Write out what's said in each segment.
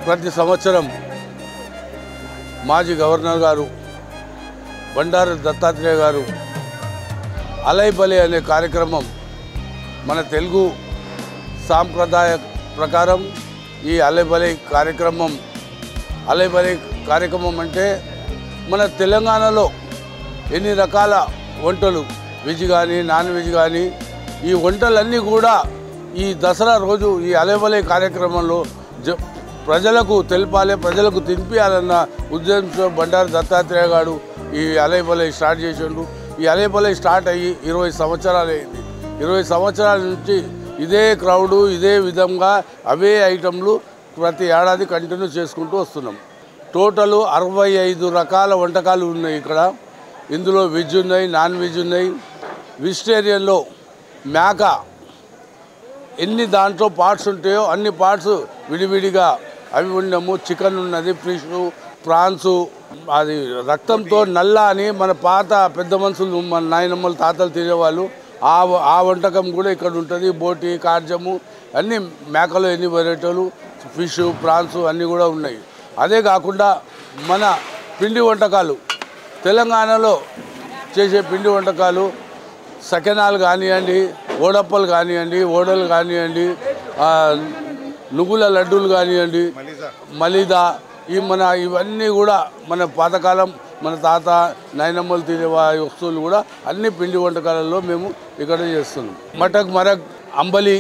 ప్రతి సంవత్సరం మాజీ గవర్నర్ గారు బండారు దత్తాత్రేయ గారు అలైబలి అనే కార్యక్రమం మన తెలుగు సాంప్రదాయ ప్రకారం ఈ అలైబలి కార్యక్రమం అంటే మన తెలంగాణలో ఎన్ని రకాల వంటలు వెజ్ కానీ నాన్ వెజ్ కానీ ఈ వంటలన్నీ కూడా ఈ దసరా రోజు ఈ అలైబలి కార్యక్రమంలో ప్రజలకు తెలపాలి, ప్రజలకు తినిపించాలన్న ఉద్దేశంతో బండారు దత్తాత్రేయ గారు ఈ అలైబలి స్టార్ట్ చేసిండు. ఈ అలైబలి స్టార్ట్ అయ్యి 20 సంవత్సరాలు అయింది. 20 సంవత్సరాల నుంచి ఇదే క్రౌడు, ఇదే విధంగా అవే ఐటమ్లు ప్రతి ఏడాది కంటిన్యూ చేసుకుంటూ వస్తున్నాం. టోటల్ 65 రకాల వంటకాలు ఉన్నాయి ఇక్కడ. ఇందులో వెజ్ ఉన్నాయి, నాన్ వెజ్ ఉన్నాయి. వెజిటేరియన్లో మేక ఎన్ని దాంట్లో పార్ట్స్ ఉంటాయో అన్ని పార్ట్స్ విడివిడిగా అవి ఉన్నాము. చికెన్ ఉన్నది, ఫిష్, ప్రాన్స్, అది రక్తంతో నల్ల అని మన పాత పెద్ద మనుషులు మన నాయనమ్మలు తాతలు తినేవాళ్ళు. ఆ వంటకం కూడా ఇక్కడ ఉంటుంది. బోటి, కార్జము అన్నీ మేకలో ఎన్ని వెరైటీలు, ఫిష్, ప్రాన్స్ అన్నీ కూడా ఉన్నాయి. అదే కాకుండా మన పిండి వంటకాలు, తెలంగాణలో చేసే పిండి వంటకాలు సకెనాలు కానివ్వండి, ఓడప్పలు కానివ్వండి, ఓడలు కానివ్వండి, నువ్వుల లడ్డూలు కానివ్వండి, మలీదా, ఇవన్నీ కూడా మన పాతకాలం మన తాత నాయనమ్మలు తినే వస్తువులు కూడా అన్ని పిండి వంటకాలలో మేము ఇక్కడ చేస్తున్నాం. మటక్, మరక్, అంబలి,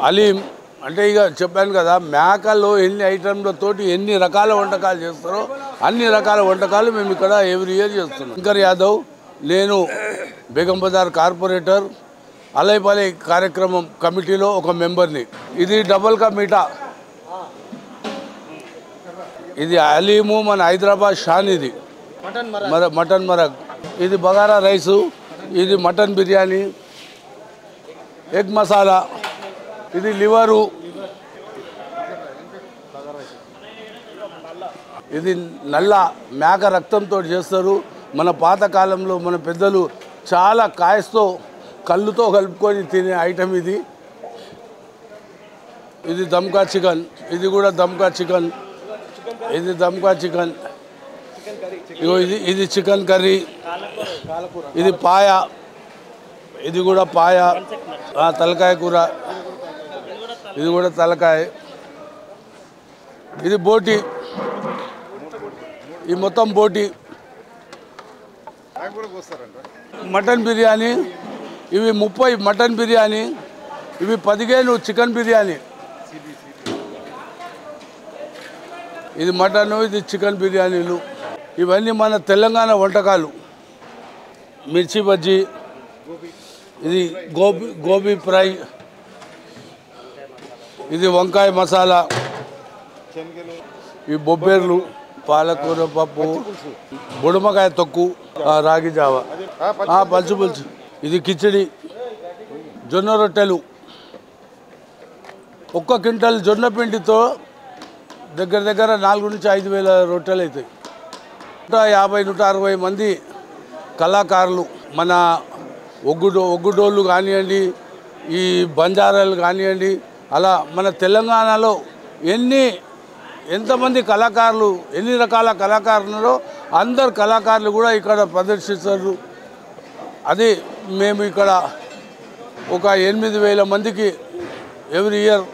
అలీం అంటే ఇక చెప్పాను కదా, మేకల్లో ఎన్ని ఐటమ్లతోటి ఎన్ని రకాల వంటకాలు చేస్తారో అన్ని రకాల వంటకాలు మేము ఇక్కడ ఎవ్రీ ఇయర్ చేస్తున్నాం. శంకర్ యాదవ్, నేను బేగం బజార్ కార్పొరేటర్, అలైబలి కార్యక్రమం కమిటీలో ఒక మెంబర్ని. ఇది డబల్ కా మీఠా, ఇది అలీము మన హైదరాబాద్ షాన్. ఇది మటన్ మరగ్, ఇది బగారా రైసు, ఇది మటన్ బిర్యానీ, ఎగ్ మసాలా, ఇది లివరు, ఇది నల్ల మేక రక్తంతో చేస్తారు. మన పాతకాలంలో మన పెద్దలు చాలా కాయస్తో కళ్ళుతో కలుపుకొని తినే ఐటమ్ ఇది. ఇది దమ్కా చికెన్, ఇది కూడా దమ్కా చికెన్, ఇది దమ్కా చికెన్. ఇది చికెన్ కర్రీ, ఇది పాయ, ఇది కూడా పాయ, తలకాయ కూర, ఇది కూడా తలకాయ, ఇది బోటి, ఈ మొత్తం బోటి. మటన్ బిర్యానీ, ఇవి 30 మటన్ బిర్యానీ, ఇవి 15 చికెన్ బిర్యానీ. ఇది మటన్, ఇది చికెన్ బిర్యానీలు. ఇవన్నీ మన తెలంగాణ వంటకాలు. మిర్చి బజ్జీ, ఇది గోబీ ఫ్రై, ఇది వంకాయ మసాలా, ఈ బొబ్బేర్లు, పాలకూర పప్పు, బుడమకాయ తొక్కు, రాగి జావా, పలుచు పులుసు, ఇది కిచిడి, జొన్న రొట్టెలు. 1 క్వింటల్ జొన్న పిండితో దగ్గర 4 నుంచి 5 వేల రొట్టెలు అవుతాయి. 150-160 మంది కళాకారులు, మన ఒగ్గుడోళ్ళు కానివ్వండి, ఈ బంజారాలు కానివ్వండి, అలా మన తెలంగాణలో ఎంతమంది కళాకారులు, ఎన్ని రకాల కళాకారులు, అందరు కళాకారులు కూడా ఇక్కడ ప్రదర్శిస్తారు. అది మేము ఇక్కడ ఒక 8,000 మందికి ఎవ్రీ ఇయర్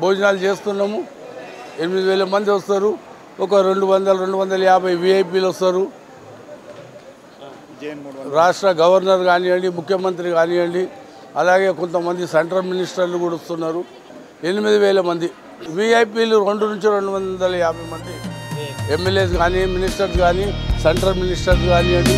భోజనాలు చేస్తున్నాము. 8,000 మంది వస్తారు. ఒక 200-250 విఐపీలు వస్తారు. రాష్ట్ర గవర్నర్ కానివ్వండి, ముఖ్యమంత్రి కానివ్వండి, అలాగే కొంతమంది సెంట్రల్ మినిస్టర్లు కూడా వస్తున్నారు. 8,000 మంది విఐపీలు, 200 నుంచి 250 మంది ఎమ్మెల్యేస్ కానీ, మినిస్టర్స్ కానీ, సెంట్రల్ మినిస్టర్స్ కానివ్వండి.